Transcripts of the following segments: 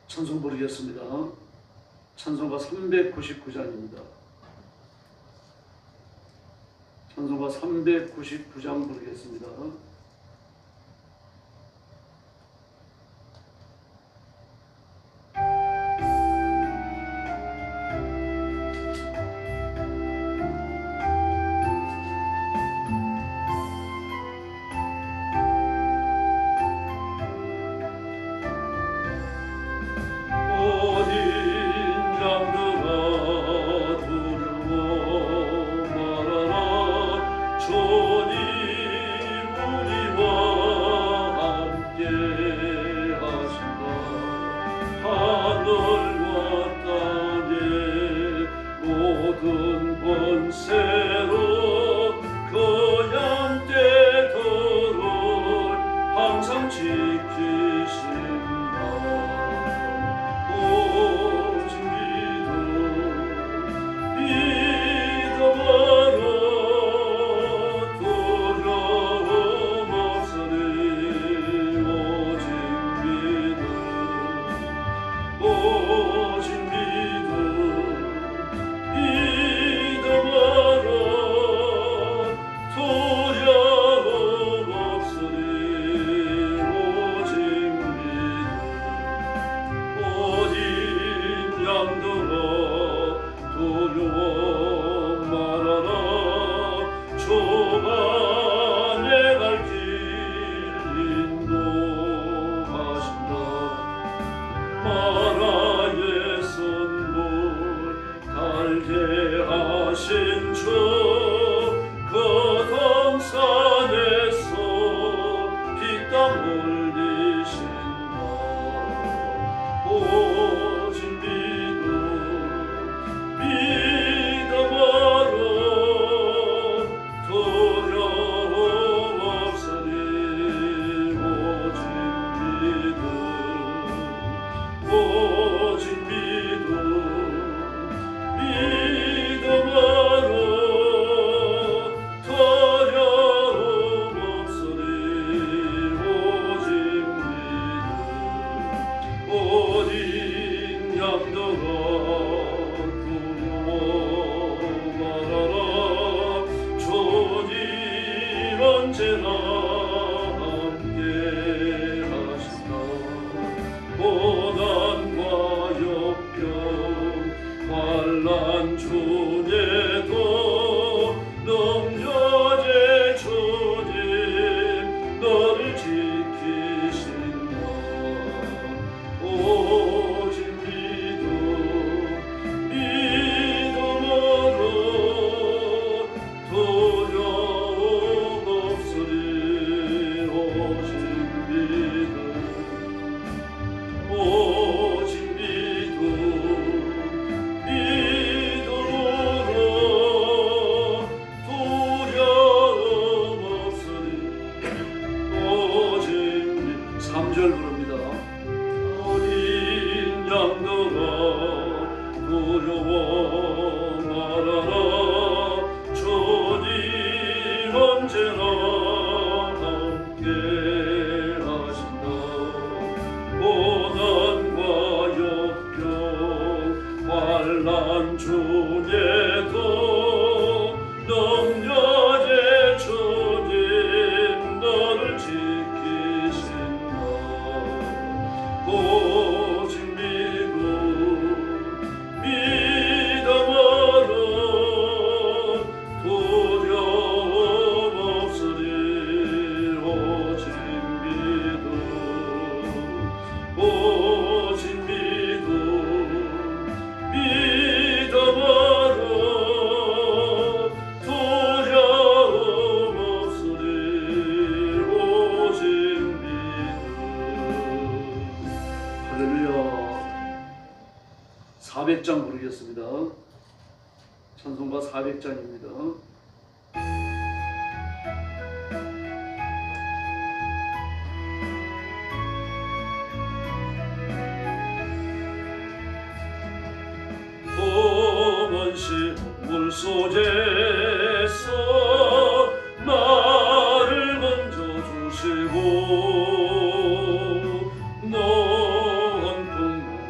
찬송 부르겠습니다. 찬송가 399장입니다. 찬송가 399장 부르겠습니다. 할렐루야. 400장 부르겠습니다. 찬송가 400장입니다. 물속에서 나를 건져주시고 넓은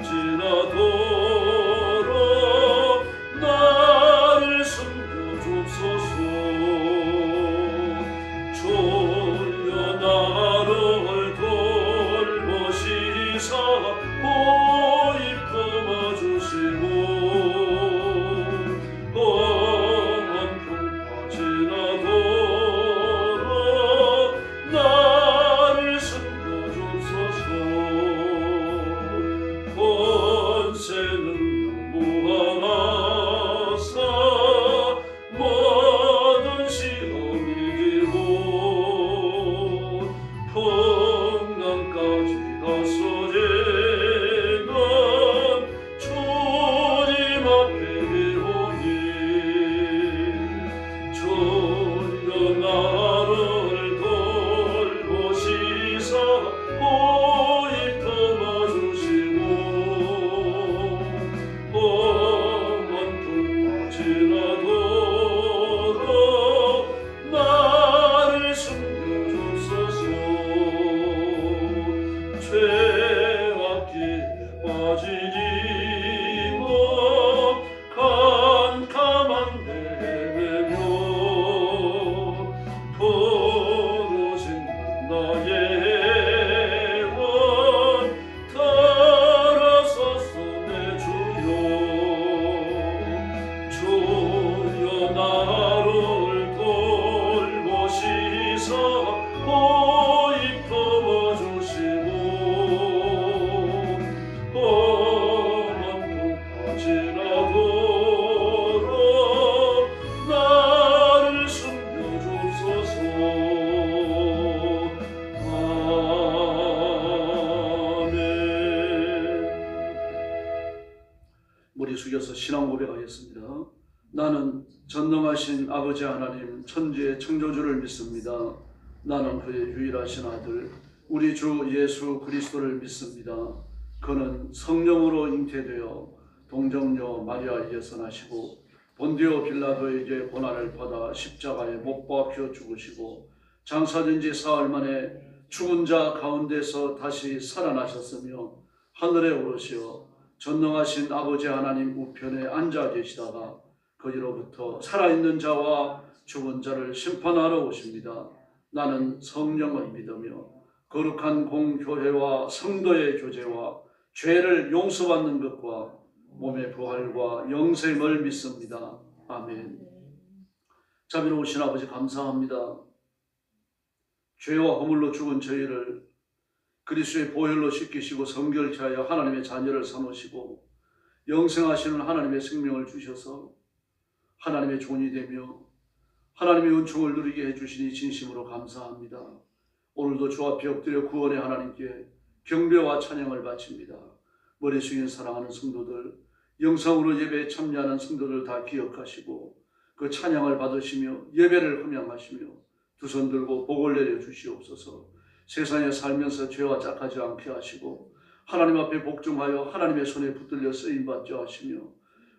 이어서 신앙 고백하겠습니다. 나는 전능하신 아버지 하나님 천지의 창조주를 믿습니다. 나는 그의 유일하신 아들 우리 주 예수 그리스도를 믿습니다. 그는 성령으로 잉태되어 동정녀 마리아에게서 나시고 본디오 빌라도에게 고난을 받아 십자가에 못 박혀 죽으시고 장사된 지 사흘 만에 죽은 자 가운데서 다시 살아나셨으며 하늘에 오르시어 전능하신 아버지 하나님 우편에 앉아 계시다가 거기로부터 살아있는 자와 죽은 자를 심판하러 오십니다. 나는 성령을 믿으며 거룩한 공교회와 성도의 교제와 죄를 용서받는 것과 몸의 부활과 영생을 믿습니다. 아멘. 자비로우신 아버지 감사합니다. 죄와 허물로 죽은 저희를 그리스도의 보혈로 씻기시고 성결케 하여 하나님의 자녀를 삼으시고 영생하시는 하나님의 생명을 주셔서 하나님의 종이 되며 하나님의 은총을 누리게 해주시니 진심으로 감사합니다. 오늘도 주 앞에 엎드려 구원의 하나님께 경배와 찬양을 바칩니다. 머리 숙인 사랑하는 성도들, 영상으로 예배에 참여하는 성도들 다 기억하시고 그 찬양을 받으시며 예배를 흠양하시며 두 손 들고 복을 내려 주시옵소서. 세상에 살면서 죄와 짝하지 않게 하시고 하나님 앞에 복종하여 하나님의 손에 붙들려 쓰임받게 하시며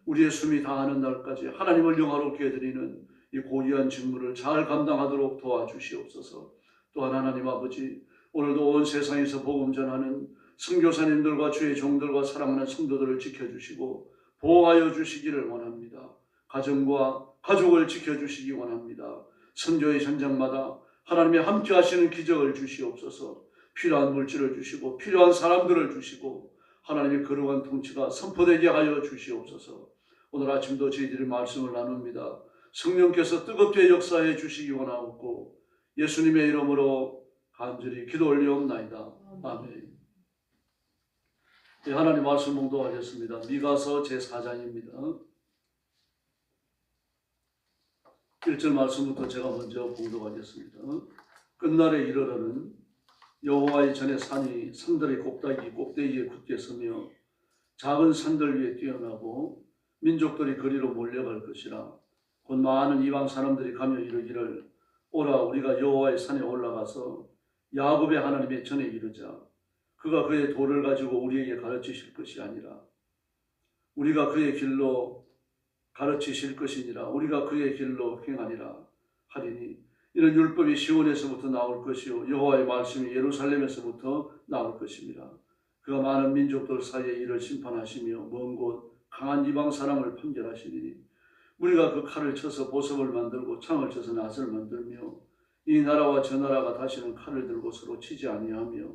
우리의 숨이 다하는 날까지 하나님을 영화롭게 해드리는 이 고귀한 직무를 잘 감당하도록 도와주시옵소서. 또한 하나님 아버지, 오늘도 온 세상에서 복음 전하는 선교사님들과 주의 종들과 사랑하는 성도들을 지켜주시고 보호하여 주시기를 원합니다. 가정과 가족을 지켜주시기 원합니다. 선교의 현장마다 하나님의 함께 하시는 기적을 주시옵소서. 필요한 물질을 주시고 필요한 사람들을 주시고 하나님의 거룩한 통치가 선포되게 하여 주시옵소서. 오늘 아침도 저희들이 말씀을 나눕니다. 성령께서 뜨겁게 역사해 주시기 원하옵고 예수님의 이름으로 간절히 기도 올리옵나이다. 아멘. 네, 하나님 말씀 봉독하겠습니다. 미가서 제4장입니다. 1절 말씀부터 제가 먼저 봉독하겠습니다. 끝날에 이르러는 여호와의 전에 산이 산들의 꼭대기에 굳게 서며 작은 산들 위에 뛰어나고 민족들이 거리로 몰려갈 것이라. 곧 많은 이방 사람들이 가며 이르기를 오라 우리가 여호와의 산에 올라가서 야곱의 하나님의 전에 이르자. 그가 그의 도를 가지고 우리에게 가르치실 것이 아니라 우리가 그의 길로 가르치실 것이니라. 우리가 그의 길로 행하니라 하리니 이는 율법이 시온에서부터 나올 것이요 여호와의 말씀이 예루살렘에서부터 나올 것입니다. 그가 많은 민족들 사이에 이를 심판하시며 먼 곳 강한 이방 사람을 판결하시리니 우리가 그 칼을 쳐서 보석을 만들고 창을 쳐서 낫을 만들며 이 나라와 저 나라가 다시는 칼을 들고 서로 치지 아니하며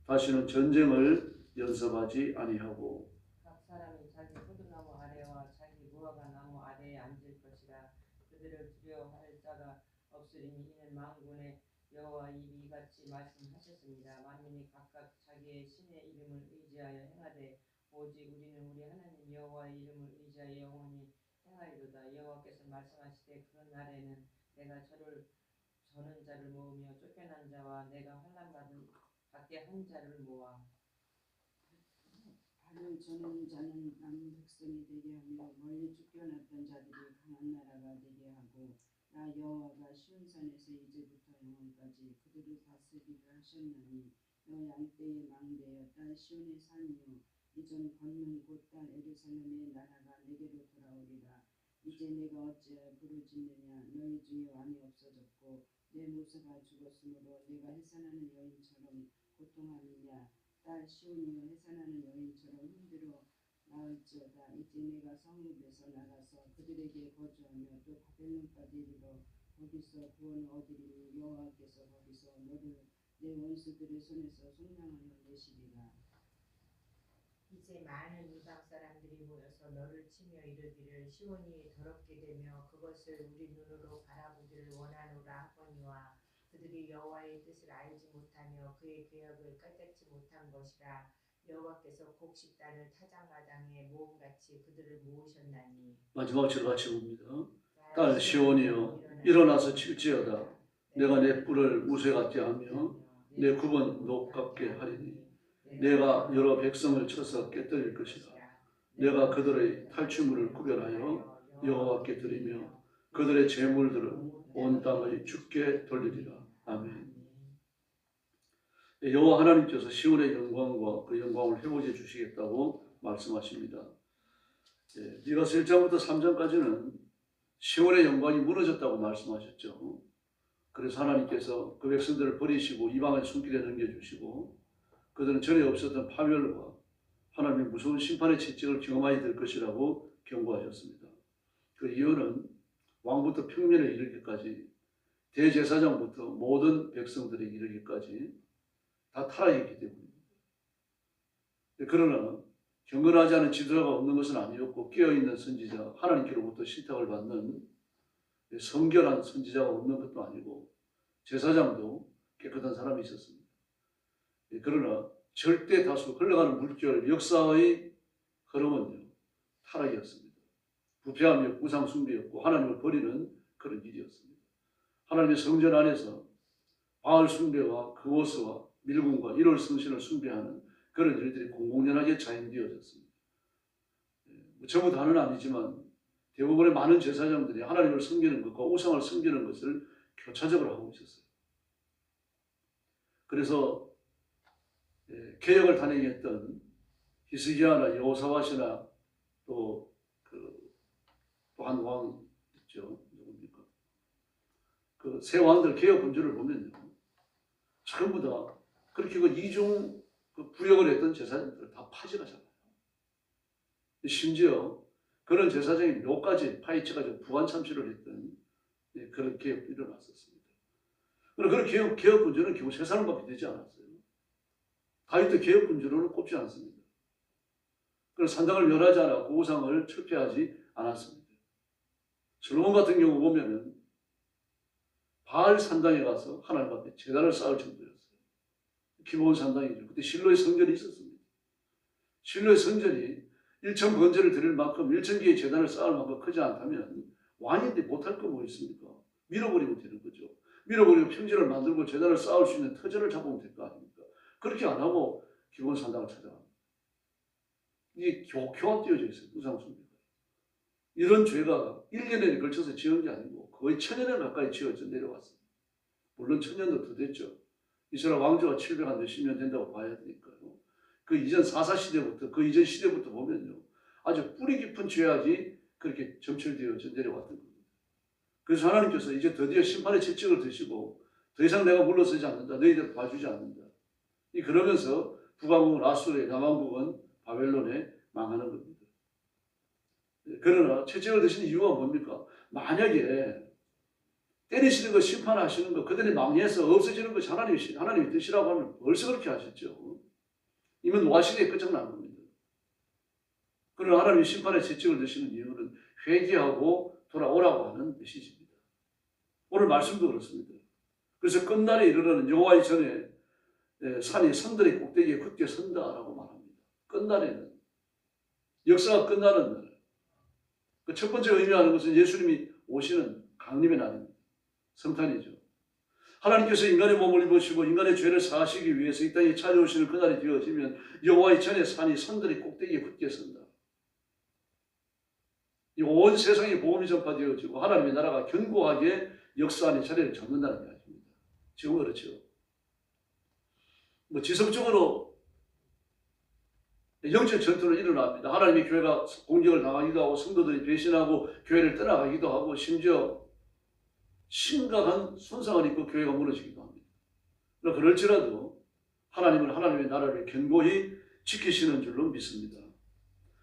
다시는 전쟁을 연습하지 아니하고 각 사람이 자기 포도나무 아래와 자기 무화과 나무 아래에 앉을 것이라. 그들을 두려워할 자가 없으리니 이는 만군의 여호와 이같이 말씀하셨습니다. 만민이 각각 자기의 신의 이름을 의지하여 행하되 오직 우리는 우리 하나님 여호와의 이름을 의지하여 영원히 행하리로다. 여호와께서 말씀하시되 그 날에는 내가 저는 자를 모으며 쫓겨난 자와 내가 환난 받게 한 자를 모아 발을 저는 자는 남은 백성이 되게 하며 멀리 쫓겨났던 자들이 강한 나라가 되게 하고 나 여호와가 시온산에서 이제부터 영원까지 그들을 다스리기를 하셨나니 너 양떼의 망대여 딸 시온의 산이요 이전 걷는 곳 딸 예루살렘의 나라가 내게로 돌아오리라. 이제 내가 어찌하여 부르짖느냐. 너희 중에 왕이 없어졌고 내 모사가 죽었으므로 내가 해산하는 여인처럼 고통하느냐. 딸 시온이여 해산하는 여인처럼 힘들어 나을지어다. 이제 내가 성읍에서 나가서 그들에게 거주하며 또 바벨론까지 이르러 거기서 구원을 얻으리니 여호와께서 거기서 너를 내 원수들의 손에서 속량하여 내시리라. 이제 많은 이방 사람들이 모여서 너를 치며 이르기를 시온이 더럽게 되며 그것을 우리 눈으로 바라보기를 원하노라 하거니와 그들이 여호와의 뜻을 알지 못하며 그의 계약을 깨닫지 못한 것이라. 여호와께서 곡식단을 타작마당에 모음같이 그들을 모으셨나니. 마지막 절 같이 봅니다. 딸 시온이여 일어나서 칠지어다. 내가 내 뿔을 무쇠 같게 하며 내 굽은 녹 같게 하리니 내가 여러 백성을 쳐서 깨뜨릴 것이라. 내가 그들의 탈취물을 구별하여 여호와께 드리며 그들의 제물들을 온 땅의 주께 돌리리라. 아멘. 여호와 하나님께서 시온의 영광과 그 영광을 회복해 주시겠다고 말씀하십니다. 미가서 1장부터 3장까지는 시온의 영광이 무너졌다고 말씀하셨죠. 그래서 하나님께서 그 백성들을 버리시고 이방의 손길에 넘겨주시고 그들은 전에 없었던 파멸과 하나님의 무서운 심판의 채찍을 경험하게 될 것이라고 경고하셨습니다. 그 이유는 왕부터 평면에 이르기까지 대제사장부터 모든 백성들에 이르기까지 다 타락했기 때문입니다. 그러나 경건하지 않은 지도자가 없는 것은 아니었고 깨어있는 선지자, 하나님께로부터 신탁을 받는 성결한 선지자가 없는 것도 아니고 제사장도 깨끗한 사람이 있었습니다. 그러나 절대 다수 흘러가는 물결, 역사의 흐름은요, 타락이었습니다. 부패하며 우상 숭배였고 하나님을 버리는 그런 일이었습니다. 하나님의 성전 안에서 바알 숭배와 그오스와 밀궁과 1월 성신을 숭배하는 그런 일들이 공공연하게 자행되어졌습니다. 전부 다는 아니지만 대부분의 많은 제사장들이 하나님을 섬기는 것과 우상을 섬기는 것을 교차적으로 하고 있었어요. 그래서 개혁을 단행했던 히스기야나 여호사밧이나 또 한 왕 있죠. 누굽니까? 그 세 왕들 개혁 군주를 보면요, 전부 다 그렇게 그 이중 부역을 했던 제사장들을 다 파직하잖아요. 심지어 그런 제사장이 몇 가지 파헤쳐가지고 부관 참시를 했던 그런 개혁도 일어났었습니다. 그런 개혁 군주는 결국 3사람밖에 되지 않았어요. 다윗도 개혁 군주로는 꼽지 않습니다. 그래서 산당을 멸하지 않았고 우상을 철폐하지 않았습니다. 솔로몬 같은 경우 보면은 바알 산당에 가서 하나님 앞에 제단을 쌓을 정도였어요. 기본 산당이죠. 그때 실로의 성전이 있었습니다. 실로의 성전이 1천 번제를 드릴 만큼 1,000개의 제단을 쌓을 만큼 크지 않다면 왕인데 못할 거 뭐 있습니까? 밀어버리면 되는 거죠. 밀어버리고 평전을 만들고 제단을 쌓을 수 있는 터전을 잡으면 될 거 아닙니까? 그렇게 안 하고 기본 산당을 찾아갑니다. 이게 교합되어져 있어요. 우상숭배가. 이런 죄가 1년에 걸쳐서 지은 게 아니고 거의 1000년에 가까이 지어져 내려왔습니다. 물론 1000년도 더 됐죠. 이스라엘 왕조가 700한 몇십 년 된다고 봐야 되니까요. 그 이전 사사 시대부터, 그 이전 시대부터 보면요, 아주 뿌리 깊은 죄악이 그렇게 점철되어져 내려왔던 겁니다. 그래서 하나님께서 이제 드디어 심판의 채찍을 드시고 더 이상 내가 물러서지 않는다, 너희들 봐주지 않는다. 그러면서 북왕국은 아수르에, 남왕국은 바벨론에 망하는 겁니다. 그러나 채찍을 드시는 이유가 뭡니까? 만약에 때리시는 것, 심판하시는 것, 그들이 망해서 없어지는 것이 하나님이 뜻이라고 하면 벌써 그렇게 하셨죠. 이미 노아시대에 끝장난 겁니다. 그러나 하나님이 심판의 채찍을 드시는 이유는 회개하고 돌아오라고 하는 메시지입니다. 오늘 말씀도 그렇습니다. 그래서 끝날에 이르러는 여호와의 전에 산이 산들의 꼭대기에 굳게 선다라고 말합니다. 끝날에는, 역사가 끝나는 날. 그 첫 번째 의미하는 것은 예수님이 오시는 강림의 날입니다. 성탄이죠. 하나님께서 인간의 몸을 입으시고 인간의 죄를 사하시기 위해서 이 땅에 찾아오시는 그날이 되어지면 여호와의 전에 산이 산들의 꼭대기에 굳게 선다. 이 온 세상에 복음이 전파되어지고 하나님의 나라가 견고하게 역사 안에 자리를 잡는다는 이야기입니다. 지금 그렇죠. 지속적으로 영적 전투는 일어납니다. 하나님의 교회가 공격을 당하기도 하고 성도들이 배신하고 교회를 떠나가기도 하고 심지어 심각한 손상을 입고 교회가 무너지기도 합니다. 그러나 그럴지라도 하나님은 하나님의 나라를 견고히 지키시는 줄로 믿습니다.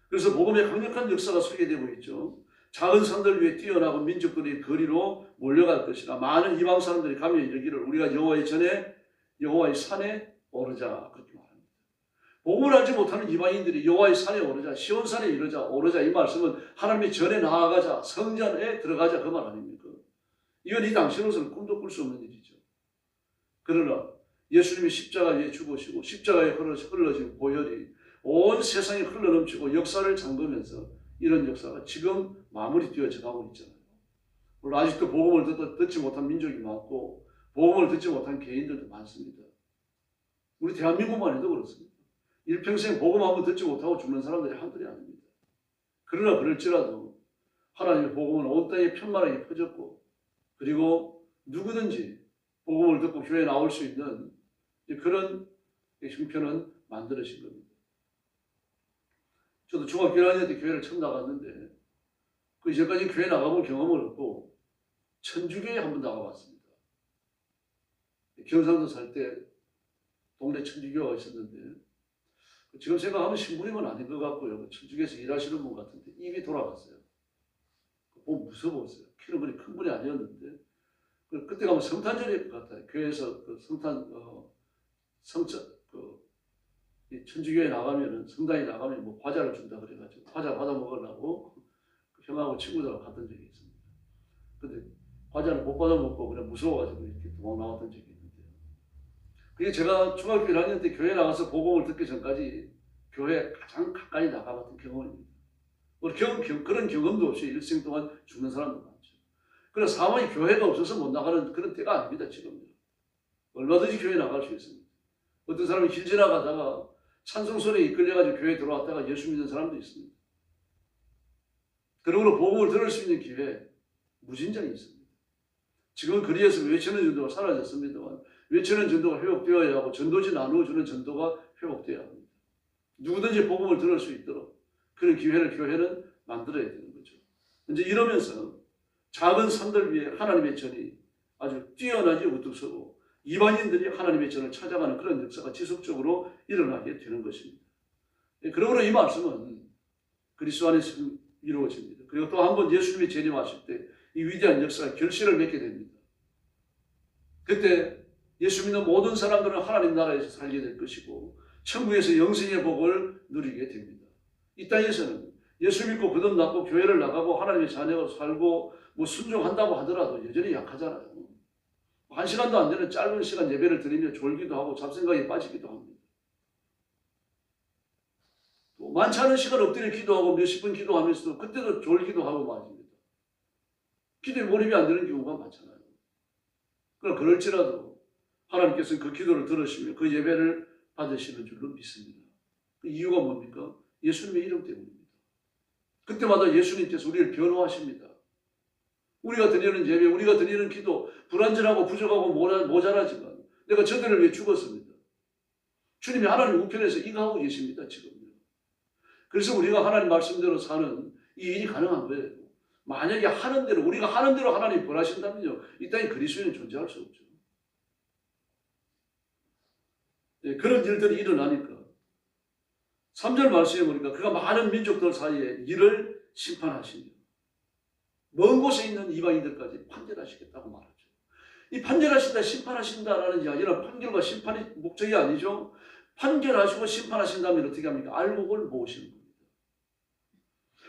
그래서 복음의 강력한 역사가 설계되고 있죠. 작은 산들 위에 뛰어나고 민족들이 거리로 몰려갈 것이라 많은 이방 사람들이 가며 이르기를 우리가 여호와의 전에 여호와의 산에 오르자 그렇게 말합니다. 복음을 알지 못하는 이방인들이 여호와의 산에 오르자, 시온산에 오르자 이 말씀은 하나님의 전에 나아가자, 성전에 들어가자 그 말 아닙니까? 이건 이 당시로서는 꿈도 꿀 수 없는 일이죠. 그러나 예수님이 십자가에 죽으시고 십자가에 흘러진 보혈이 온 세상에 흘러넘치고 역사를 잠그면서 이런 역사가 지금 마무리되어져 가고 있잖아요. 물론 아직도 복음을 듣지 못한 민족이 많고 복음을 듣지 못한 개인들도 많습니다. 우리 대한민국만 해도 그렇습니다. 일평생 복음 한번 듣지 못하고 죽는 사람들이 한둘이 아닙니다. 그러나 그럴지라도 하나님의 복음은 온 땅에 편만하게 퍼졌고, 그리고 누구든지 복음을 듣고 교회에 나올 수 있는 그런 형편은 만들어진 겁니다. 저도 중학교 1학년 때 교회를 처음 나갔는데 그 이전까지 교회 나가본 경험을 없고 천주교에 한번 나가봤습니다. 경상도 살 때 동네 천주교가 있었는데 지금 생각하면 신부님은 아닌 것 같고요. 천주교에서 일하시는 분 같은데 입이 돌아갔어요. 보면 무서웠어요. 키는 그리 큰 분이 아니었는데 그때 가면 성탄절일 것 같아요. 교회에서 그 이 천주교에 나가면은 성당에 나가면 뭐 과자를 준다 그래가지고 과자 받아 먹으려고 형하고 친구들하고 갔던 적이 있습니다. 근데 과자를 못 받아 먹고 그냥 무서워가지고 이렇게 도망 나왔던 적이 있는데요. 그게 제가 중학교 1학년 때 교회 나가서 복음을 듣기 전까지 교회에 가장 가까이 나가봤던 경험입니다. 그런 경험도 없이 일생 동안 죽는 사람도 많죠. 그래서 사람이 교회가 없어서 못 나가는 그런 때가 아닙니다. 지금요. 얼마든지 교회 나갈 수 있습니다. 어떤 사람이 길 지나가다가 찬송소리에 이끌려가지고 교회에 들어왔다가 예수 믿는 사람도 있습니다. 그러므로 복음을 들을 수 있는 기회 무진장이 있습니다. 지금은 거리에서 외치는 전도가 사라졌습니다만 외치는 전도가 회복되어야 하고 전도지 나누어주는 전도가 회복되어야 합니다. 누구든지 복음을 들을 수 있도록 그런 기회를 교회는 만들어야 되는 거죠. 이제 이러면서 작은 산들 위에 하나님의 전이 아주 뛰어나게 우뚝 서고 이방인들이 하나님의 전을 찾아가는 그런 역사가 지속적으로 일어나게 되는 것입니다. 그러므로 이 말씀은 그리스도 안에서 이루어집니다. 그리고 또 한 번 예수님이 재림하실 때 이 위대한 역사가 결실을 맺게 됩니다. 그때 예수 믿는 모든 사람들은 하나님 나라에서 살게 될 것이고 천국에서 영생의 복을 누리게 됩니다. 이 땅에서는 예수 믿고 거듭났고 교회를 나가고 하나님의 자녀가 살고 뭐 순종한다고 하더라도 여전히 약하잖아요. 1시간도 안 되는 짧은 시간 예배를 드리며 졸기도 하고 잡생각에 빠지기도 합니다. 또 많지 않은 시간 엎드려 기도하고 몇십 분 기도하면서도 그때도 졸기도 하고 말입니다. 기도에 몰입이 안 되는 경우가 많잖아요. 그러나 그럴지라도 하나님께서는 그 기도를 들으시며 그 예배를 받으시는 줄로 믿습니다. 그 이유가 뭡니까? 예수님의 이름 때문입니다. 그때마다 예수님께서 우리를 변호하십니다. 우리가 드리는 예배, 우리가 드리는 기도 불완전하고 부족하고 모자라지만 내가 저들을 위해 죽었습니다. 주님이 하나님 우편에서 이거하고 계십니다. 지금요. 그래서 우리가 하나님 말씀대로 사는 이 일이 가능한 거예요. 만약에 하는 대로 우리가 하는 대로 하나님 벌하신다면요. 이 땅에 그리스도인은 존재할 수 없죠. 네, 그런 일들이 일어나니까 3절 말씀에 보니까 그가 많은 민족들 사이에 이를 심판하시며 먼 곳에 있는 이방인들까지 판결하시겠다고 말하죠. 이 판결하신다, 심판하신다라는 이야기는 판결과 심판이 목적이 아니죠. 판결하시고 심판하신다면 어떻게 합니까? 알곡을 모으시는 겁니다.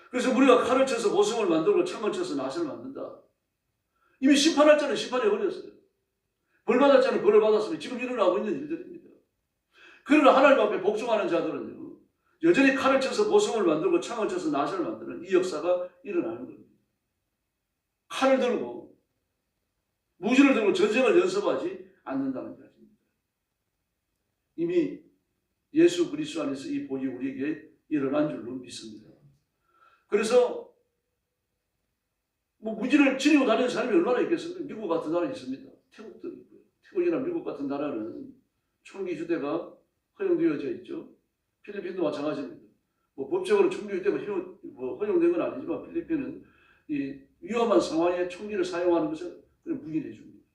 그래서 우리가 칼을 쳐서 보석을 만들고 창을 쳐서 낫을 만든다. 이미 심판할 자는 심판해 버렸어요. 벌 받을 자는 벌을 받았으면 지금 일어나고 있는 일들입니다. 그러나 하나님 앞에 복종하는 자들은요, 여전히 칼을 쳐서 보석을 만들고 창을 쳐서 낫을 만드는 이 역사가 일어나는 겁니다. 칼을 들고 무기를 들고 전쟁을 연습하지 않는다는 이야기입니다. 이미 예수 그리스도 안에서 이 복이 우리에게 일어난 줄로 믿습니다. 그래서 뭐 무기를 지니고 다니는 사람이 얼마나 있겠습니까? 미국 같은 나라 있습니다. 태국도 있고요. 태국이나 미국 같은 나라는 총기 휴대가 허용되어져 있죠. 필리핀도 마찬가지입니다. 뭐 법적으로 총기 휴대가 허용된 건 아니지만 필리핀은 이 위험한 상황에 총기를 사용하는 것을 그냥 묵인해 줍니다.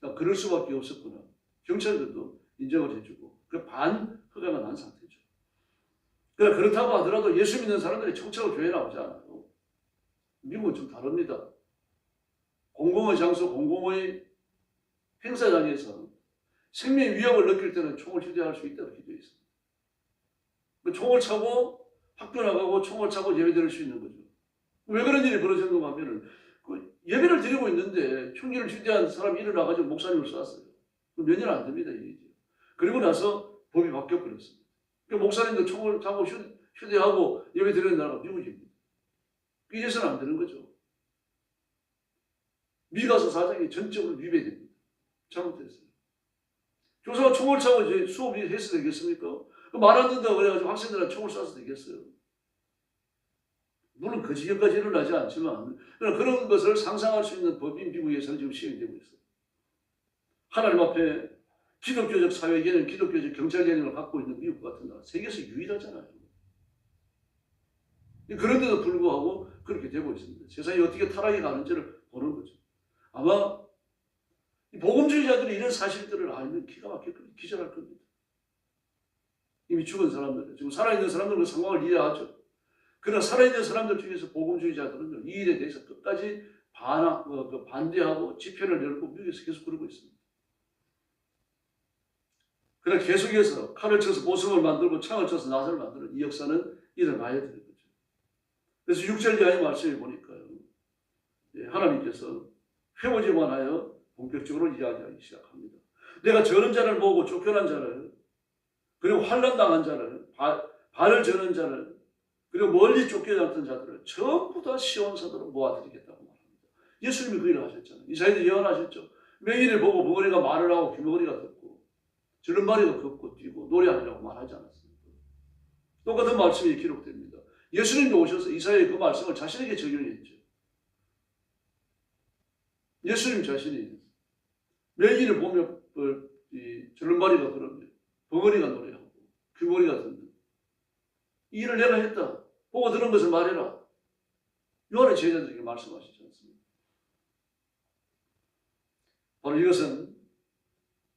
그러니까 그럴 수밖에 없었구나. 경찰들도 인정을 해주고 그 반허가가 난 상태죠. 그러나 그렇다고 하더라도 예수 믿는 사람들이 청차고 교회에 나오지 않아요. 미국은 좀 다릅니다. 공공의 장소, 공공의 행사장에서 생명의 위협을 느낄 때는 총을 휴대할 수 있다고 기도해 있습니다. 총을 차고 학교 나가고 총을 차고 예배 드릴 수 있는 거죠. 왜 그런 일이 벌어졌는가 하면은 예배를 드리고 있는데 총기를 휴대한 사람이 일어나가지고 목사님을 쐈어요. 몇 년 안 됩니다. 이게. 그리고 나서 법이 바뀌어버렸습니다. 그러니까 목사님도 총을 차고 휴대하고 예배 드리는 나라가 미국입니다. 이제서는 안 되는 거죠. 미가서 4장이 전적으로 위배됩니다. 잘못됐어요. 교사가 총을 차고 이제 수업이 해서 되겠습니까? 말 안 듣는다고 그래가지고 학생들한테 총을 쏴서 되겠어요. 물론 그 지경까지 일어나지 않지만 그런 것을 상상할 수 있는 법인 미국에서는 지금 시행되고 있어요. 하나님 앞에 기독교적 사회 개념, 기독교적 경찰 개념을 갖고 있는 미국 같은 나라 세계에서 유일하잖아요. 그런데도 불구하고 그렇게 되고 있습니다. 세상이 어떻게 타락해 가는지를 보는 거죠. 아마 복음주의자들이 이런 사실들을 알면 기가 막힐 겁니다. 기절할 겁니다. 이미 죽은 사람들, 지금 살아있는 사람들은 그 상황을 이해하죠. 그러나 살아있는 사람들 중에서 복음주의자들은 이 일에 대해서 끝까지 반대하고 지편을 열고 미국에서 계속 그러고 있습니다. 그러나 계속해서 칼을 쳐서 보석을 만들고 창을 쳐서 낫을 만드는 이 역사는 일어나야 되는 거죠. 그래서 6절 이하의 말씀을 보니까요. 하나님께서 회오에 관하여 본격적으로 이야기하기 시작합니다. 내가 저런 자를 보고 쫓겨난 자를, 그리고 환난당한 자를, 발을 저는 자를, 그리고 멀리 쫓겨났던 자들을 전부 다 시온산으로 모아드리겠다고 말합니다. 예수님이 그 일을 하셨잖아요. 이사야도 예언하셨죠. 맹인을 보고 벙어리가 말을 하고 귀머거리가 듣고 줄름발이가 걷고 뛰고 노래하리라고 말하지 않았습니까? 똑같은 말씀이 기록됩니다. 예수님이 오셔서 이사야의 그 말씀을 자신에게 적용했죠. 예수님 자신이 맹인을 보며 줄름발이가 걸으며 벙어리가 노래하고 귀머거리가 듣는 이 일을 내가 했다. 보고 들은 것을 말해라. 요한의 제자들에게 말씀하시지 않습니까? 바로 이것은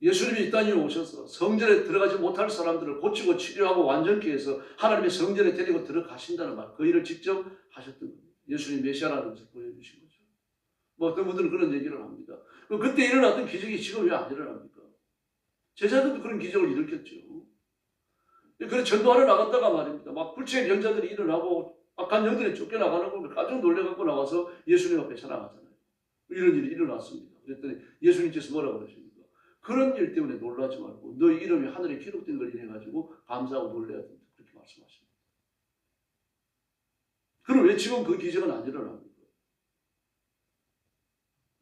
예수님이 이 땅에 오셔서 성전에 들어가지 못할 사람들을 고치고 치료하고 완전케 해서 하나님의 성전에 데리고 들어가신다는 말, 그 일을 직접 하셨던 겁니다. 예수님이 메시아라는 것을 보여주신 거죠. 뭐 어떤 분들은 그런 얘기를 합니다. 그때 일어났던 기적이 지금 왜 안 일어납니까? 제자들도 그런 기적을 일으켰죠. 그래 전도하러 나갔다가 말입니다. 막 불치의 병자들이 일어나고 악한 영들이 쫓겨나가는 걸 깜짝 놀래갖고 나와서 예수님 앞에 자랑하잖아요. 이런 일이 일어났습니다. 그랬더니 예수님께서 뭐라고 그러십니까? 그런 일 때문에 놀라지 말고 너희 이름이 하늘에 기록된 걸 인해가지고 감사하고 놀라야 된다. 그렇게 말씀하십니다. 그럼 왜 지금 그 기적은 안 일어납니까?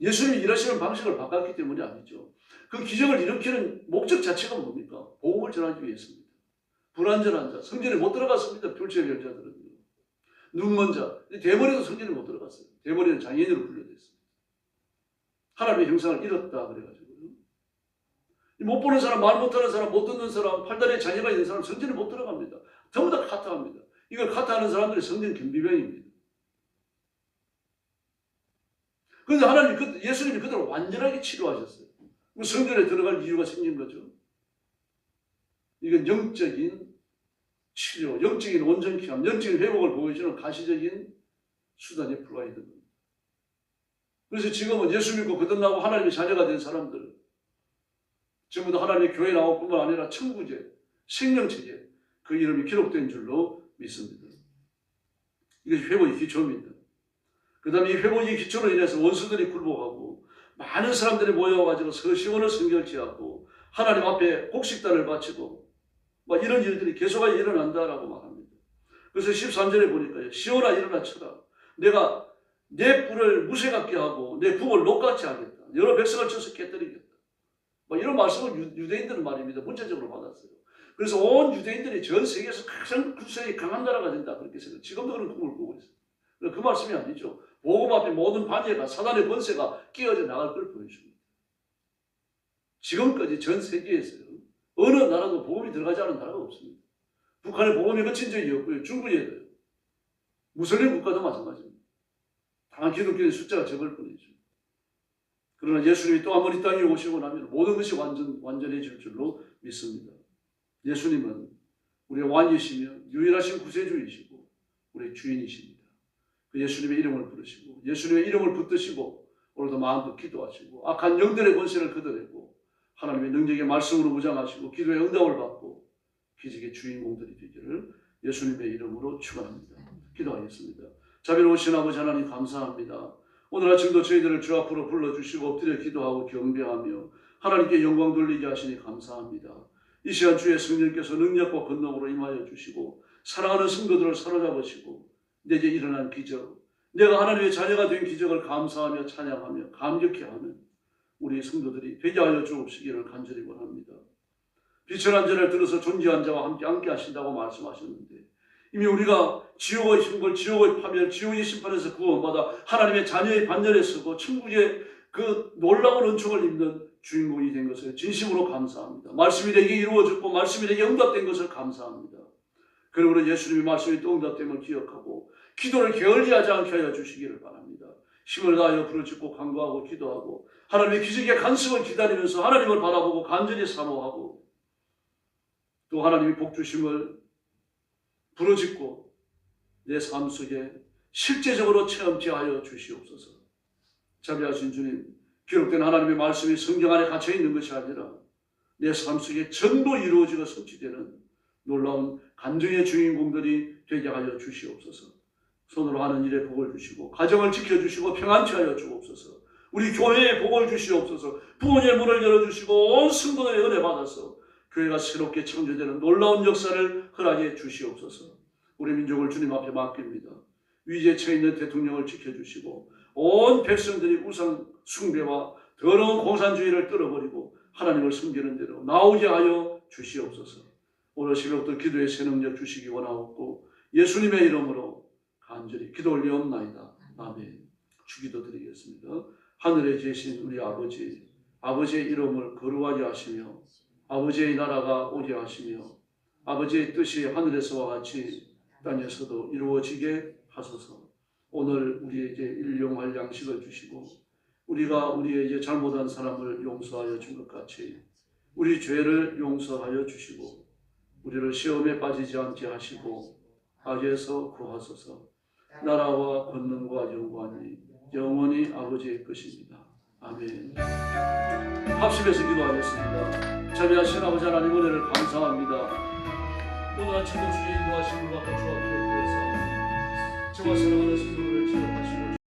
예수님이 일하시는 방식을 바꿨기 때문이 아니죠. 그 기적을 일으키는 목적 자체가 뭡니까? 복음을 전하기 위해서입니다. 불완전한 자, 성전에 못 들어갔습니다. 불치의 병자들은요. 눈먼 자, 대머리도 성전에 못 들어갔어요. 대머리는 장애인으로 분류됐습니다. 하나님의 형상을 잃었다 그래가지고요. 못 보는 사람, 말 못하는 사람, 못 듣는 사람, 팔다리에 장애가 있는 사람 성전에 못 들어갑니다. 전부 다 카타합니다. 이걸 카타하는 사람들이 성전 경비병입니다. 그런데 하나님, 예수님이 그들을 완전하게 치료하셨어요. 성전에 들어갈 이유가 생긴 거죠. 이건 영적인 치료, 영적인 온전케함, 영적인 회복을 보여주는 가시적인 수단에 불과했던 겁니다. 그래서 지금은 예수 믿고 거듭나고 하나님의 자녀가 된 사람들, 전부 다 하나님의 교회 나올 뿐만 아니라 천구제, 생명체제, 그 이름이 기록된 줄로 믿습니다. 이것이 회복의 기초입니다. 그 다음에 이 회복의 기초로 인해서 원수들이 굴복하고 많은 사람들이 모여가지고 시온을 성결케 하고 하나님 앞에 곡식단을 바치고 막 이런 일들이 계속하여 일어난다라고 말합니다. 그래서 13절에 보니까요. 시온아 일어나 쳐라. 내가 내 뿔을 무쇠 같게 하고 내 국을 녹같이 하겠다. 여러 백성을 쳐서 깨뜨리겠다. 막 이런 말씀을 유대인들은 말입니다. 문자적으로 받았어요. 그래서 온 유대인들이 전 세계에서 가장 군사력이 강한 나라가 된다. 그렇게 생각해요. 지금도 그런 꿈을 꾸고 있어요. 그 말씀이 아니죠. 복음 앞에 모든 반예가 사단의 권세가 끼어져 나갈 걸 보여줍니다. 지금까지 전 세계에서요. 어느 나라도 복음이 들어가지 않은 나라가 없습니다. 북한에 복음이 거친 적이 없고요. 중국에도요. 무슬림 국가도 마찬가지입니다. 다만 기독교의 숫자가 적을 뿐이죠. 그러나 예수님이 또 한 번 이 땅에 오시고 나면 모든 것이 완전해질 줄로 믿습니다. 예수님은 우리의 왕이시며 유일하신 구세주이시고 우리의 주인이십니다. 그 예수님의 이름을 부르시고 예수님의 이름을 붙드시고 오늘도 마음껏 기도하시고 악한 영들의 권세를 걷어내고 하나님의 능력의 말씀으로 무장하시고 기도의 응답을 받고 기적의 주인공들이 되기를 예수님의 이름으로 축원합니다. 기도하겠습니다. 자비로우신 아버지 하나님 감사합니다. 오늘 아침도 저희들을 주 앞으로 불러주시고 엎드려 기도하고 경배하며 하나님께 영광 돌리게 하시니 감사합니다. 이 시간 주의 성령께서 능력과 권능으로 임하여 주시고 사랑하는 성도들을 사로잡으시고 내게 일어난 기적, 내가 하나님의 자녀가 된 기적을 감사하며 찬양하며 감격해 하는 우리 성도들이 되게 하여 주옵시기를 간절히 원합니다. 비천한 자를 들어서 존귀한 자와 함께 하신다고 말씀하셨는데 이미 우리가 지옥의 형벌, 지옥의 파멸, 지옥의 심판에서 구원받아 하나님의 자녀의 반열에 서고 천국의 그 놀라운 은총을 입는 주인공이 된 것을 진심으로 감사합니다. 말씀이 내게 이루어졌고 말씀이 내게 응답된 것을 감사합니다. 그러므로 예수님의 말씀이 또 응답됨을 기억하고 기도를 게을리하지 않게 하여 주시기를 바랍니다. 힘을 다하여 부르짖고 간구하고 기도하고 하나님의 기적의 간섭을 기다리면서 하나님을 바라보고 간절히 사모하고 또 하나님의 복주심을 부르짖고 내 삶 속에 실제적으로 체험케 하여 주시옵소서. 자비하신 주님, 기록된 하나님의 말씀이 성경 안에 갇혀 있는 것이 아니라 내 삶 속에 전부 이루어지고 성취되는 놀라운 간증의 주인공들이 되게 하여 주시옵소서. 손으로 하는 일에 복을 주시고 가정을 지켜주시고 평안케 하여 주옵소서. 우리 교회에 복을 주시옵소서. 부모님의 문을 열어주시고 온 성도들의 은혜 받아서 교회가 새롭게 창조되는 놀라운 역사를 허락해 주시옵소서. 우리 민족을 주님 앞에 맡깁니다. 위기에 처해 있는 대통령을 지켜주시고 온 백성들이 우상 숭배와 더러운 공산주의를 떨어버리고 하나님을 섬기는 대로 나오게 하여 주시옵소서. 오늘 새벽부터 기도의 새 능력 주시기 원하옵고 예수님의 이름으로 간절히 기도 올리옵나이다. 아멘. 주기도 드리겠습니다. 하늘에 계신 우리 아버지, 아버지의 이름을 거룩하게 하시며 아버지의 나라가 오게 하시며 아버지의 뜻이 하늘에서와 같이 땅에서도 이루어지게 하소서. 오늘 우리에게 일용할 양식을 주시고 우리가 우리에게 잘못한 사람을 용서하여 준 것 같이 우리 죄를 용서하여 주시고 우리를 시험에 빠지지 않게 하시고 악에서 구하소서. 나라와 권능과 영광이 영원히 아버지의 것입니다. 아멘. 합심해서 기도하겠습니다. 자비하신 아버지 하나님 은혜를 감사합니다. 오늘 아침도 주의 인도하심과 주와 기도드렸사옵니다. 저와 사랑하는